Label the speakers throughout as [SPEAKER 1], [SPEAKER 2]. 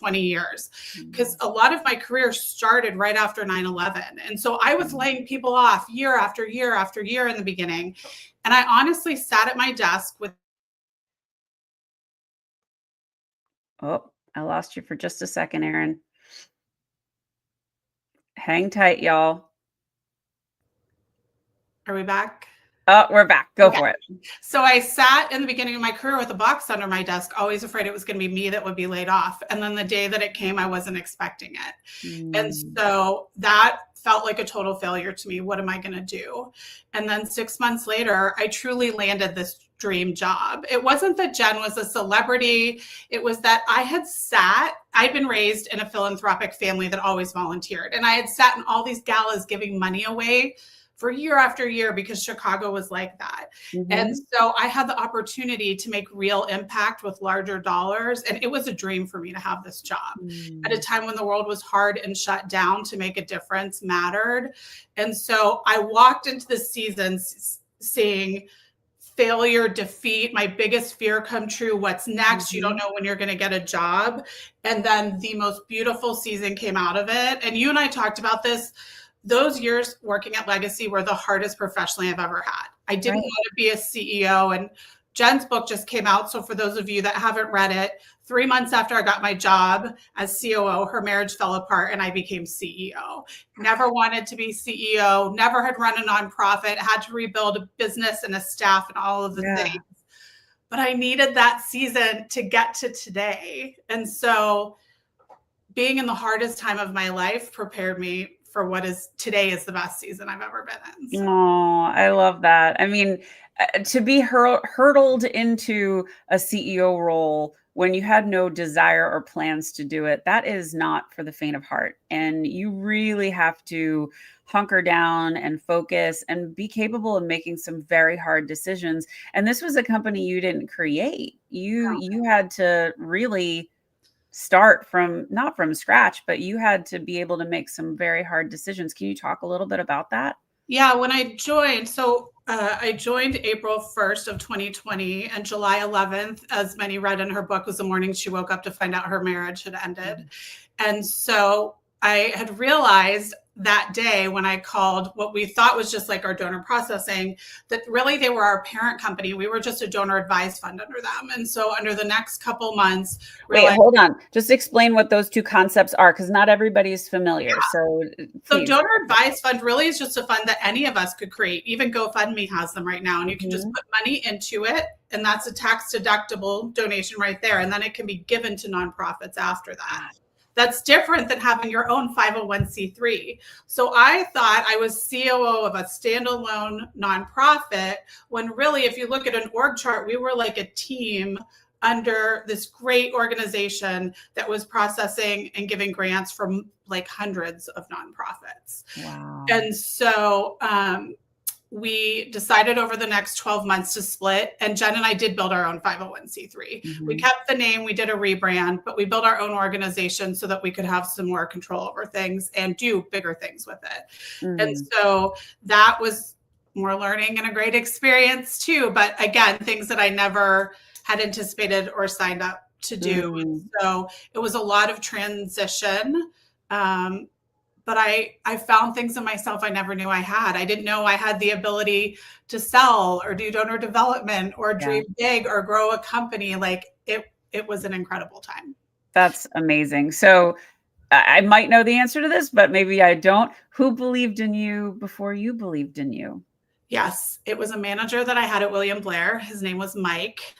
[SPEAKER 1] 20 years, because a lot of my career started right after 9/11. And so I was laying people off year after year after year in the beginning. And I honestly sat at my desk with.
[SPEAKER 2] Oh, I lost you for just a second, Erin. Hang tight, y'all.
[SPEAKER 1] Are we back?
[SPEAKER 2] Oh, we're back. Go for it.
[SPEAKER 1] So I sat in the beginning of my career with a box under my desk, always afraid it was going to be me that would be laid off. And then the day that it came, I wasn't expecting it. And so that felt like a total failure to me. What am I going to do? And then 6 months later, I truly landed this dream job. It wasn't that Jen was a celebrity. It was that I'd been raised in a philanthropic family that always volunteered. And I had sat in all these galas giving money away for year after year because Chicago was like that. And so I had the opportunity to make real impact with larger dollars. And it was a dream for me to have this job at a time when the world was hard and shut down. To make a difference mattered. And so I walked into the season seeing failure, defeat, my biggest fear come true. What's next? You don't know when you're going to get a job. And then the most beautiful season came out of it. And you and I talked about this. Those years working at Legacy were the hardest professionally I've ever had. I didn't want to be a CEO, and Jen's book just came out. So for those of you that haven't read it, 3 months after I got my job as COO, her marriage fell apart and I became CEO. Never wanted to be CEO, never had run a nonprofit, had to rebuild a business and a staff and all of the things. But I needed that season to get to today. And so being in the hardest time of my life prepared me for what is today is the best season I've ever been in. So.
[SPEAKER 2] Oh, I love that. I mean, to be hurdled into a CEO role when you had no desire or plans to do it, that is not for the faint of heart. And you really have to hunker down and focus and be capable of making some very hard decisions. And this was a company you didn't create. You had to really start from, not from scratch, but you had to be able to make some very hard decisions. Can you talk a little bit about that?
[SPEAKER 1] Yeah, when I joined, I joined April 1st of 2020, and July 11th, as many read in her book, was the morning she woke up to find out her marriage had ended. And so I had realized that day when I called what we thought was just like our donor processing, that really they were our parent company. We were just a donor advised fund under them. And so under the next couple months,
[SPEAKER 2] hold on. Just explain what those two concepts are, because not everybody is familiar.
[SPEAKER 1] Yeah. So donor advised fund really is just a fund that any of us could create. Even GoFundMe has them right now, and you can just put money into it. And that's a tax deductible donation right there. And then it can be given to nonprofits after that. That's different than having your own 501c3. So I thought I was COO of a standalone nonprofit, when really, if you look at an org chart, we were like a team under this great organization that was processing and giving grants from like hundreds of nonprofits.
[SPEAKER 2] Wow.
[SPEAKER 1] And so we decided over the next 12 months to split, and Jen and I did build our own 501c3. We kept the name, we did a rebrand, but we built our own organization so that we could have some more control over things and do bigger things with it. And so that was more learning and a great experience too. But again, things that I never had anticipated or signed up to do. And so it was a lot of transition. But I found things in myself I never knew I had. I didn't know I had the ability to sell or do donor development or dream big or grow a company. Like it was an incredible time.
[SPEAKER 2] That's amazing. So I might know the answer to this, but maybe I don't. Who believed in you before you believed in you?
[SPEAKER 1] Yes, it was a manager that I had at William Blair. His name was Mike.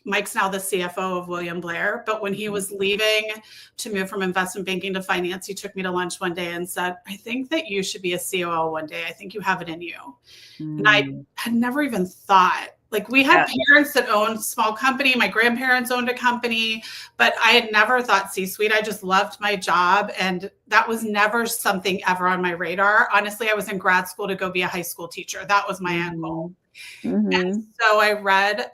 [SPEAKER 1] Mike's now the CFO of William Blair, but when he was leaving to move from investment banking to finance, he took me to lunch one day and said, I think that you should be a COO one day. I think you have it in you. And I had never even thought, like, we had parents that owned small company. My grandparents owned a company, but I had never thought C-suite. I just loved my job. And that was never something ever on my radar. Honestly, I was in grad school to go be a high school teacher. That was my end goal. And so I read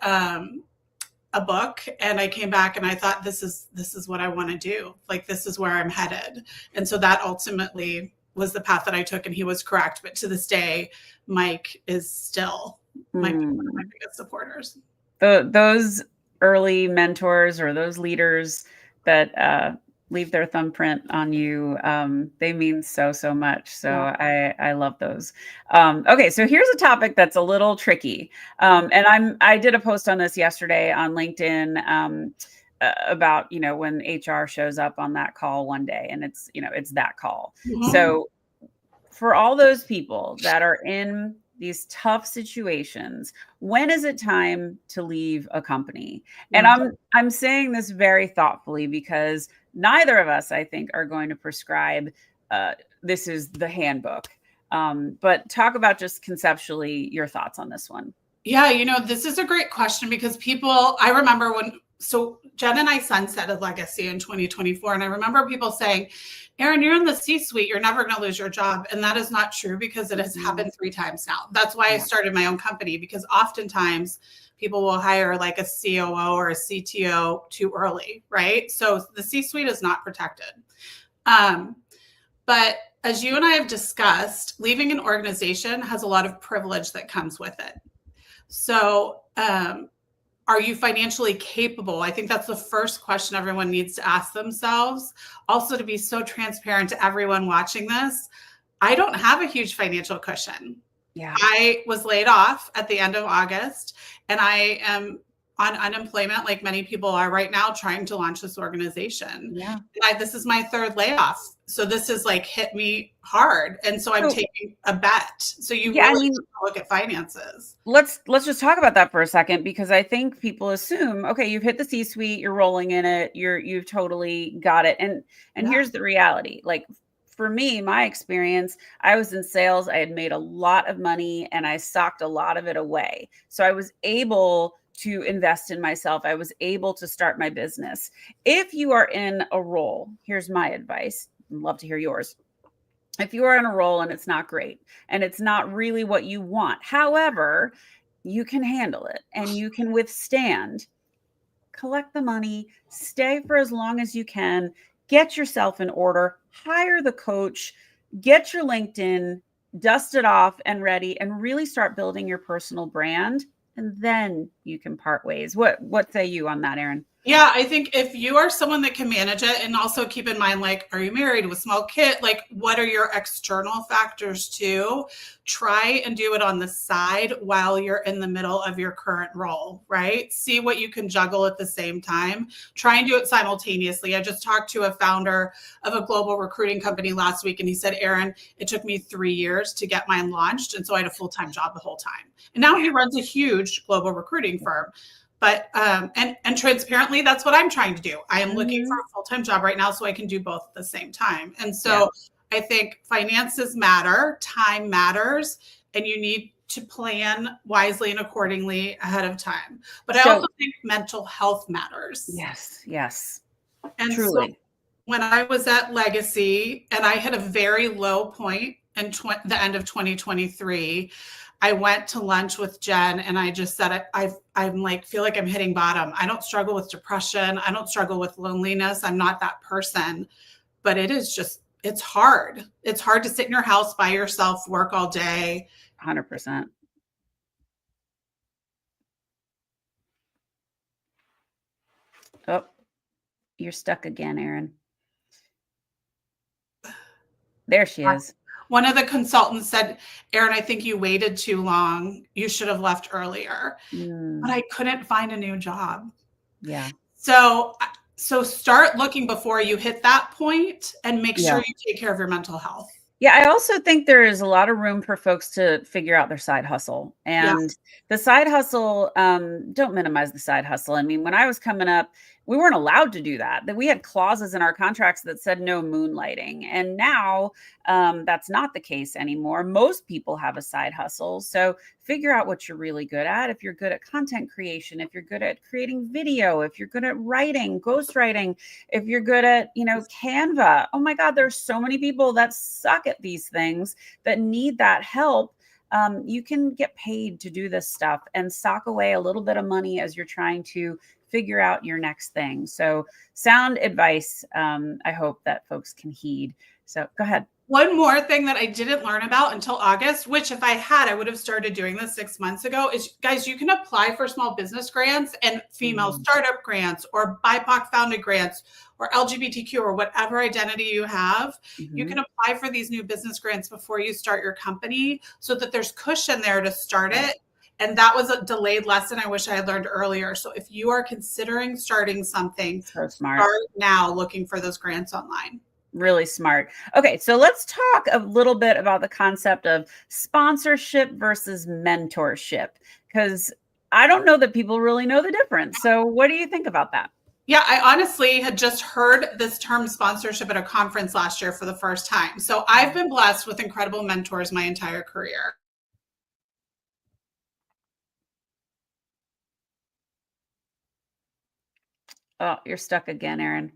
[SPEAKER 1] a book and I came back and I thought, this is what I want to do. Like, this is where I'm headed. And so that ultimately was the path that I took, and he was correct. But to this day, Mike is still one of my biggest supporters.
[SPEAKER 2] Those early mentors or those leaders that leave their thumbprint on you. They mean so much. So I love those. Okay, so here's a topic that's a little tricky. And I did a post on this yesterday on LinkedIn about, when HR shows up on that call one day, and it's that call.
[SPEAKER 1] Mm-hmm.
[SPEAKER 2] So for all those people that are in these tough situations, when is it time to leave a company? And I'm saying this very thoughtfully, because neither of us, I think, are going to prescribe this is the handbook. But talk about just conceptually your thoughts on this one.
[SPEAKER 1] Yeah, this is a great question, because I remember so Jen and I sunsetted Legacy in 2024. And I remember people saying, Erin, you're in the C-suite, you're never going to lose your job. And that is not true, because it has happened 3 times now. That's why I started my own company, because oftentimes people will hire like a COO or a CTO too early, right? So the C-suite is not protected. But as you and I have discussed, leaving an organization has a lot of privilege that comes with it. So, are you financially capable? I think that's the first question everyone needs to ask themselves. Also, to be so transparent to everyone watching this, I don't have a huge financial cushion.
[SPEAKER 2] Yeah.
[SPEAKER 1] I was laid off at the end of August, and I am on unemployment like many people are right now, trying to launch this organization.
[SPEAKER 2] Yeah.
[SPEAKER 1] This is my 3rd layoff. So this has like hit me hard. And so I'm taking a bet. So you really look at finances.
[SPEAKER 2] Let's just talk about that for a second, because I think people assume, okay, you've hit the C-suite, you're rolling in it, you've totally got it. And here's the reality. Like, for me, my experience, I was in sales, I had made a lot of money, and I socked a lot of it away. So I was able to invest in myself. I was able to start my business. If you are in a role, here's my advice. I'd love to hear yours. If you are in a role and it's not great and it's not really what you want, however, you can handle it and you can withstand, collect the money, stay for as long as you can, get yourself in order, hire the coach, get your LinkedIn, dust it off and ready, and really start building your personal brand. And then you can part ways. What say you on that, Erin?
[SPEAKER 1] Yeah, I think if you are someone that can manage it, and also keep in mind, like, are you married with small kid? Like, what are your external factors too? Try and do it on the side while you're in the middle of your current role, right? See what you can juggle at the same time. Try and do it simultaneously. I just talked to a founder of a global recruiting company last week, and he said, Erin, it took me 3 years to get mine launched. And so I had a full-time job the whole time. And now he runs a huge global recruiting firm. But, and transparently, that's what I'm trying to do. I am looking for a full-time job right now so I can do both at the same time. And so I think finances matter, time matters, and you need to plan wisely and accordingly ahead of time. But I also think mental health matters.
[SPEAKER 2] Yes.
[SPEAKER 1] And
[SPEAKER 2] truly.
[SPEAKER 1] So when I was at Legacy and I had a very low point in the end of 2023, I went to lunch with Jen and I just said, I'm like, feel like I'm hitting bottom. I don't struggle with depression. I don't struggle with loneliness. I'm not that person, but it's hard. It's hard to sit in your house by yourself, work all day.
[SPEAKER 2] 100%. Oh, you're stuck again, Erin. There she is.
[SPEAKER 1] One of the consultants said, Erin, I think you waited too long. You should have left earlier. But I couldn't find a new job.
[SPEAKER 2] Yeah.
[SPEAKER 1] So start looking before you hit that point and make sure you take care of your mental health.
[SPEAKER 2] Yeah, I also think there is a lot of room for folks to figure out their side hustle. And the side hustle, don't minimize the side hustle. I mean, when I was coming up, we weren't allowed to do that. That we had clauses in our contracts that said no moonlighting. And now that's not the case anymore. Most people have a side hustle. So figure out what you're really good at. If you're good at content creation, if you're good at creating video, if you're good at writing, ghostwriting, if you're good at, Canva. Oh my God, there's so many people that suck at these things that need that help. You can get paid to do this stuff and sock away a little bit of money as you're trying to figure out your next thing. So sound advice, I hope that folks can heed. So go ahead.
[SPEAKER 1] One more thing that I didn't learn about until August, which if I had, I would have started doing this 6 months ago, is guys, you can apply for small business grants and female startup grants or BIPOC founded grants or LGBTQ or whatever identity you have. You can apply for these new business grants before you start your company so that there's cushion there to start it. And that was a delayed lesson I wish I had learned earlier. So if you are considering starting something, start now looking for those grants online.
[SPEAKER 2] Really smart. Okay, so let's talk a little bit about the concept of sponsorship versus mentorship, because I don't know that people really know the difference. So what do you think about that?
[SPEAKER 1] Yeah, I honestly had just heard this term sponsorship at a conference last year for the first time. So I've been blessed with incredible mentors my entire career.
[SPEAKER 2] Oh, you're stuck again, Erin.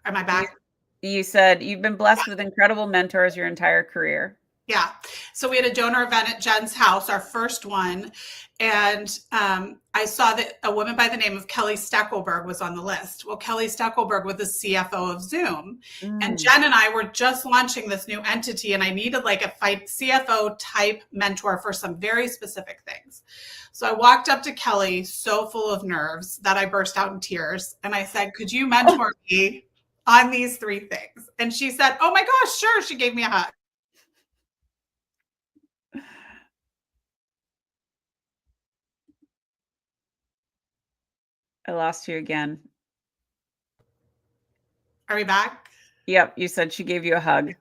[SPEAKER 1] Am I back?
[SPEAKER 2] You said you've been blessed with incredible mentors your entire career.
[SPEAKER 1] Yeah. So we had a donor event at Jen's house, our first one. And I saw that a woman by the name of Kelly Steckelberg was on the list. Well, Kelly Steckelberg was the CFO of Zoom. And Jen and I were just launching this new entity, and I needed like a CFO type mentor for some very specific things. So I walked up to Kelly, so full of nerves that I burst out in tears. And I said, could you mentor me on these 3 things? And she said, oh my gosh, sure. She gave me a hug.
[SPEAKER 2] I lost you again.
[SPEAKER 1] Are we back?
[SPEAKER 2] Yep. You said she gave you a hug.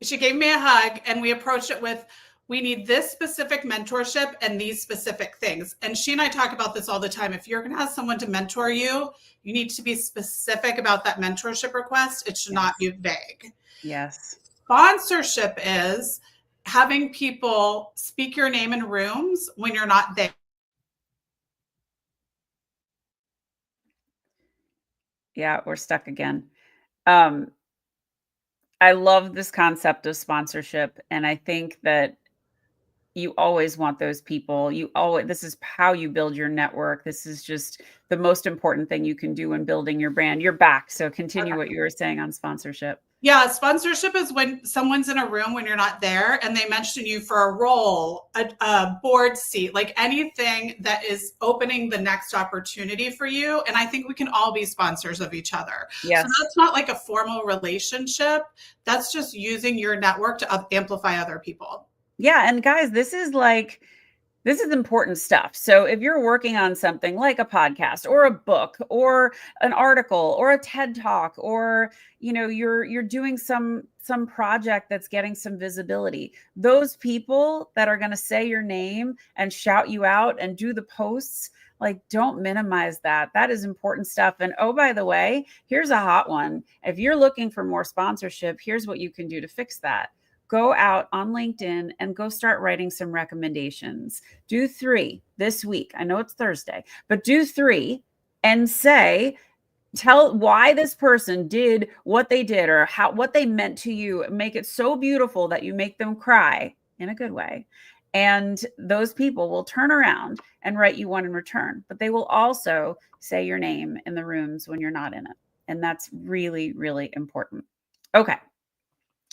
[SPEAKER 1] She gave me a hug, and we approached it with, we need this specific mentorship and these specific things. And she and I talk about this all the time. If you're going to have someone to mentor you, you need to be specific about that mentorship request. It should not be vague.
[SPEAKER 2] Yes.
[SPEAKER 1] Sponsorship is having people speak your name in rooms when you're not there.
[SPEAKER 2] Yeah, we're stuck again. I love this concept of sponsorship, and I think that you always want those people. This is how you build your network. This is just the most important thing you can do in building your brand. You're back. So continue what you were saying on sponsorship.
[SPEAKER 1] Yeah, sponsorship is when someone's in a room when you're not there and they mention you for a role, a board seat, like anything that is opening the next opportunity for you. And I think we can all be sponsors of each other.
[SPEAKER 2] Yes.
[SPEAKER 1] So that's not like a formal relationship. That's just using your network to amplify other people.
[SPEAKER 2] Yeah. And guys, this is important stuff. So if you're working on something like a podcast or a book or an article or a TED Talk, or you're doing some project that's getting some visibility, those people that are going to say your name and shout you out and do the posts, like, don't minimize that. That is important stuff. And oh, by the way, here's a hot one. If you're looking for more sponsorship, here's what you can do to fix that. Go out on LinkedIn and go start writing some recommendations. Do 3 this week. I know it's Thursday, but do 3 and tell why this person did what they did or what they meant to you. Make it so beautiful that you make them cry in a good way. And those people will turn around and write you one in return, but they will also say your name in the rooms when you're not in it. And that's really, really important. Okay.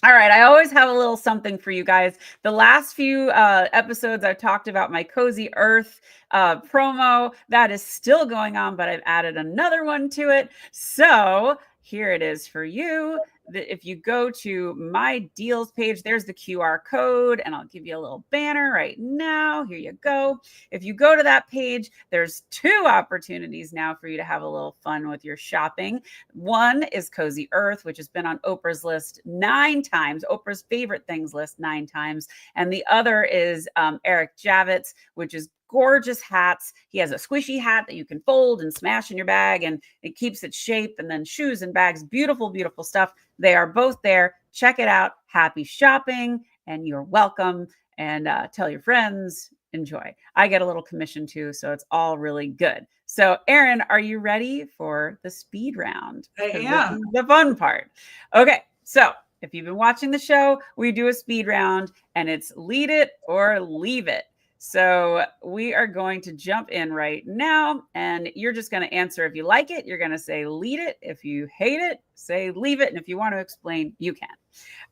[SPEAKER 2] All right. I always have a little something for you guys. The last few episodes, I've talked about my Cozy Earth promo. That is still going on, but I've added another one to it. So here it is for you. If you go to my deals page, there's the QR code, and I'll give you a little banner right now. Here you go. If you go to that page, there's 2 opportunities now for you to have a little fun with your shopping. One is Cozy Earth, which has been on Oprah's list 9 times, Oprah's favorite things list 9 times. And the other is Eric Javits, which is gorgeous hats. He has a squishy hat that you can fold and smash in your bag, and it keeps its shape. And then shoes and bags, beautiful, beautiful stuff. They are both there. Check it out. Happy shopping, and you're welcome. And tell your friends. Enjoy. I get a little commission too, so it's all really good. So, Erin, are you ready for the speed round?
[SPEAKER 1] I am.
[SPEAKER 2] This is the fun part. Okay, so if you've been watching the show, we do a speed round, and it's lead it or leave it. So we are going to jump in right now, and you're just going to answer. If you like it, you're going to say lead it. If you hate it, say leave it. And if you want to explain, you can.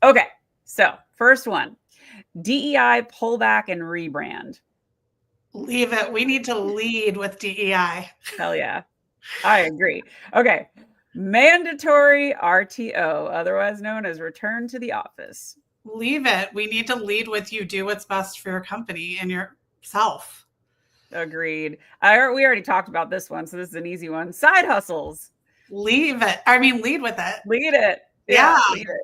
[SPEAKER 2] Okay. So first one, DEI pullback and rebrand.
[SPEAKER 1] Leave it. We need to lead with DEI.
[SPEAKER 2] Hell yeah. I agree. Okay. Mandatory RTO, otherwise known as return to the office.
[SPEAKER 1] Leave it. We need to lead with you do what's best for your company and yourself.
[SPEAKER 2] Agreed. We already talked about this one, so this is an easy one. Side hustles.
[SPEAKER 1] Leave it. I mean, lead with it.
[SPEAKER 2] Lead it.
[SPEAKER 1] Yeah.
[SPEAKER 2] Lead it.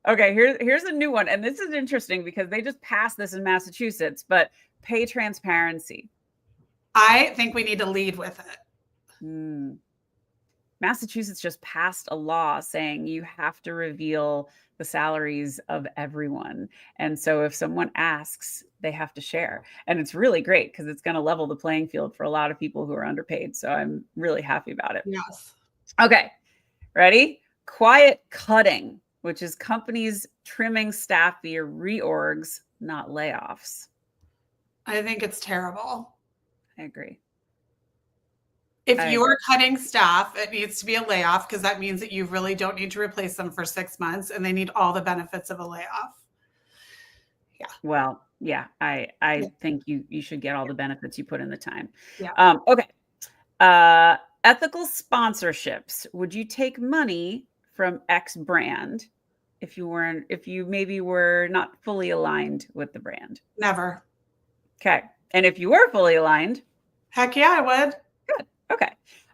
[SPEAKER 2] Okay, here's a new one. And this is interesting because they just passed this in Massachusetts, but pay transparency.
[SPEAKER 1] I think we need to lead with it.
[SPEAKER 2] Massachusetts just passed a law saying you have to reveal the salaries of everyone. And so if someone asks, they have to share. And it's really great because it's going to level the playing field for a lot of people who are underpaid. So I'm really happy about it.
[SPEAKER 1] Yes.
[SPEAKER 2] Okay, ready? Quiet cutting, which is companies trimming staff via reorgs, not layoffs.
[SPEAKER 1] I think it's terrible.
[SPEAKER 2] I agree.
[SPEAKER 1] If you're cutting staff, it needs to be a layoff because that means that you really don't need to replace them for 6 months and they need all the benefits of a layoff. Yeah.
[SPEAKER 2] Well, yeah, I think you should get all the benefits you put in the time.
[SPEAKER 1] Yeah.
[SPEAKER 2] Okay. Ethical sponsorships. Would you take money from X brand if you maybe were not fully aligned with the brand?
[SPEAKER 1] Never.
[SPEAKER 2] Okay. And if you were fully aligned?
[SPEAKER 1] Heck yeah, I would.
[SPEAKER 2] Good. Okay.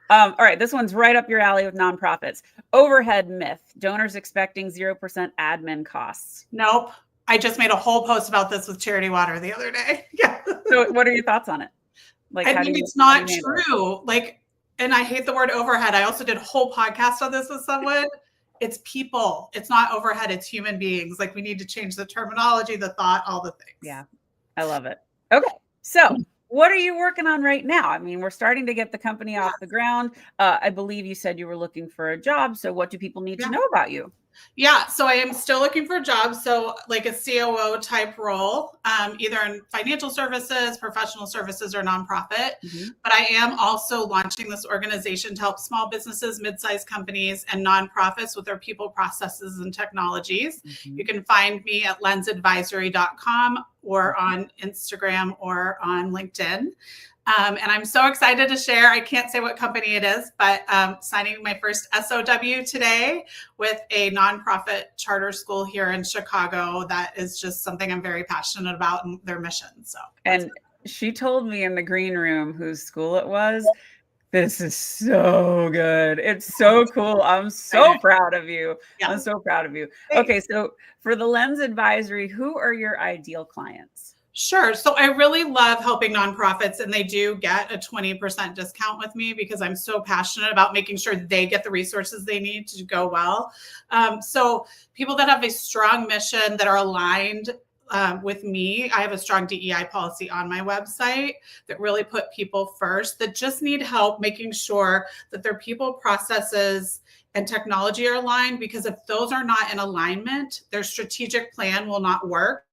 [SPEAKER 2] All right. This one's right up your alley with nonprofits. Overhead myth. Donors expecting 0% admin costs.
[SPEAKER 1] Nope. I just made a whole post about this with Charity Water the other day. Yeah.
[SPEAKER 2] So what are your thoughts on it?
[SPEAKER 1] Like, I think it's not true. Like, and I hate the word overhead. I also did a whole podcast on this with someone. It's people. It's not overhead. It's human beings. Like, we need to change the terminology, the thought, all the things.
[SPEAKER 2] Yeah. I love it. Okay. So what are you working on right now? I mean, we're starting to get the company off the ground. I believe you said you were looking for a job. So what do people need to know about you?
[SPEAKER 1] Yeah, so I am still looking for a job. So like a COO type role, either in financial services, professional services, or nonprofit. But I am also launching this organization to help small businesses, mid-sized companies, and nonprofits with their people, processes, and technologies. You can find me at lenseadvisory.com or on Instagram or on LinkedIn. And I'm so excited to share. I can't say what company it is, but signing my first SOW today with a nonprofit charter school here in Chicago. That is just something I'm very passionate about and their mission. So, and
[SPEAKER 2] she told me in the green room whose school it was. This is so good. It's so cool. I'm so proud of you. Yeah. I'm so proud of you. Thanks. Okay, so for the Lense Advisory, who are your ideal clients?
[SPEAKER 1] Sure. So I really love helping nonprofits, and they do get a 20% discount with me because I'm so passionate about making sure they get the resources they need to go well. So people that have a strong mission that are aligned with me. I have a strong DEI policy on my website that really put people first, that just need help making sure that their people, processes, and technology are aligned, because if those are not in alignment, their strategic plan will not work.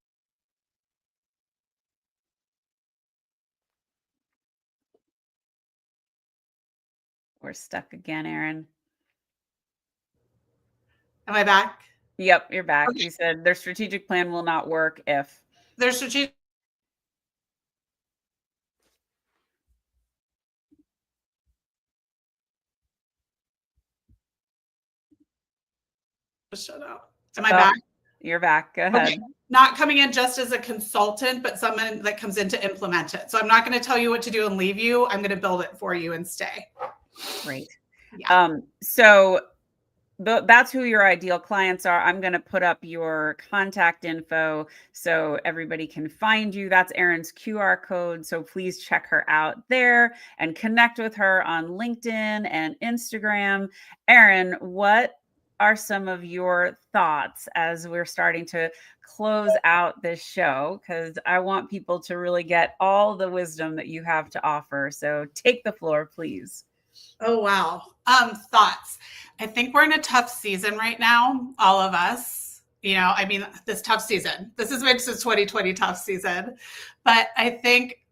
[SPEAKER 2] We're stuck again, Erin.
[SPEAKER 1] Am I back?
[SPEAKER 2] Yep, you're back. Okay. You said their strategic plan will not work if
[SPEAKER 1] their strategic. Shut up. Am I back?
[SPEAKER 2] You're back. Go ahead.
[SPEAKER 1] Okay. Not coming in just as a consultant, but someone that comes in to implement it. So I'm not going to tell you what to do and leave you. I'm going to build it for you and stay.
[SPEAKER 2] Great. Yeah. So that's who your ideal clients are. I'm going to put up your contact info so everybody can find you. That's Erin's QR code. So please check her out there and connect with her on LinkedIn and Instagram. Erin, what are some of your thoughts as we're starting to close out this show? Because I want people to really get all the wisdom that you have to offer. So take the floor, please.
[SPEAKER 1] Oh, wow. Thoughts. I think we're in a tough season right now, all of us. I mean, this tough season. This has been since 2020 tough season. But I think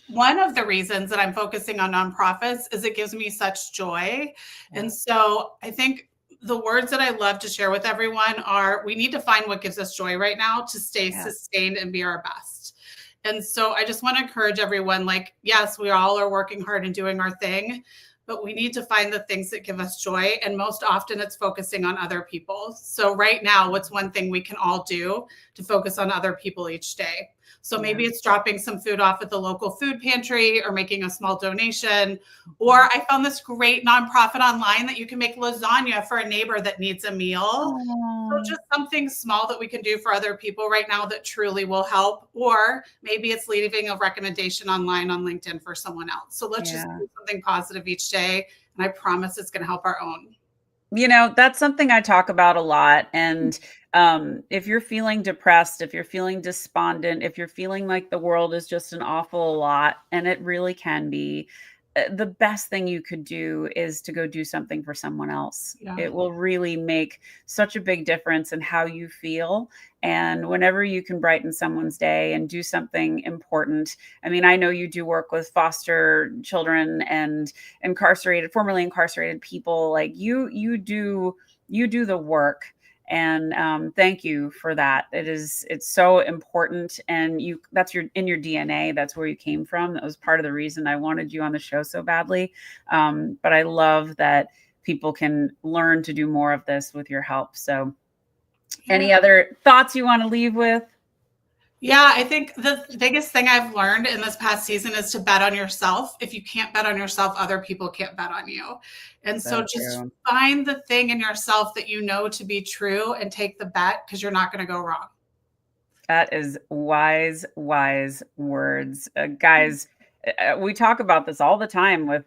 [SPEAKER 1] one of the reasons that I'm focusing on nonprofits is it gives me such joy.
[SPEAKER 2] Yeah.
[SPEAKER 1] And so I think the words that I love to share with everyone are, we need to find what gives us joy right now to stay sustained and be our best. And so I just want to encourage everyone, like, yes, we all are working hard and doing our thing, but we need to find the things that give us joy. And most often it's focusing on other people. So right now, what's one thing we can all do to focus on other people each day? So maybe it's dropping some food off at the local food pantry or making a small donation. Or I found this great nonprofit online that you can make lasagna for a neighbor that needs a meal. So just something small that we can do for other people right now that truly will help. Or maybe it's leaving a recommendation online on LinkedIn for someone else. So let's just do something positive each day. And I promise it's going to help our own.
[SPEAKER 2] That's something I talk about a lot. And if you're feeling depressed, if you're feeling despondent, if you're feeling like the world is just an awful lot, and it really can be, the best thing you could do is to go do something for someone else.
[SPEAKER 1] Yeah.
[SPEAKER 2] It will really make such a big difference in how you feel. And whenever you can brighten someone's day and do something important. I mean, I know you do work with foster children and formerly incarcerated people. Like you do the work. And thank you for that. It's so important. And that's in your DNA. That's where you came from. That was part of the reason I wanted you on the show so badly. But I love that people can learn to do more of this with your help. So any other thoughts you want to leave with?
[SPEAKER 1] Yeah, I think the biggest thing I've learned in this past season is to bet on yourself. If you can't bet on yourself, other people can't bet on you. And so just find the thing in yourself that you know to be true and take the bet, because you're not going to go wrong.
[SPEAKER 2] That is wise words. Guys, we talk about this all the time with,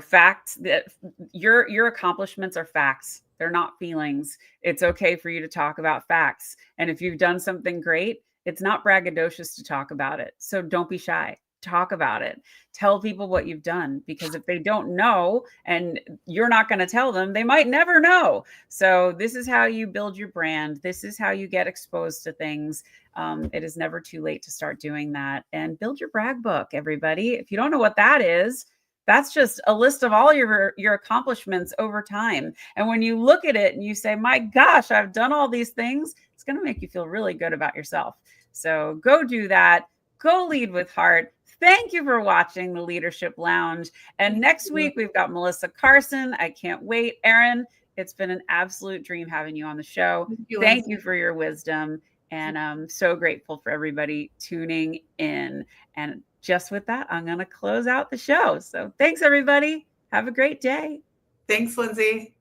[SPEAKER 2] facts. That your accomplishments are facts. They're not feelings. It's okay for you to talk about facts. And if you've done something great, it's not braggadocious to talk about it. So don't be shy. Talk about it. Tell people what you've done, because if they don't know and you're not going to tell them, they might never know. So this is how you build your brand. This is how you get exposed to things. It is never too late to start doing that, and build your brag book, everybody. If you don't know what that is, that's just a list of all your accomplishments over time. And when you look at it and you say, my gosh, I've done all these things, it's going to make you feel really good about yourself. So go do that. Go lead with heart. Thank you for watching the Leadership Lounge. And next week, we've got Melissa Carson. I can't wait. Erin, it's been an absolute dream having you on the show. Thank you for your wisdom. And I'm so grateful for everybody tuning in. And just with that, I'm going to close out the show. So thanks, everybody. Have a great day.
[SPEAKER 1] Thanks, Lindsay.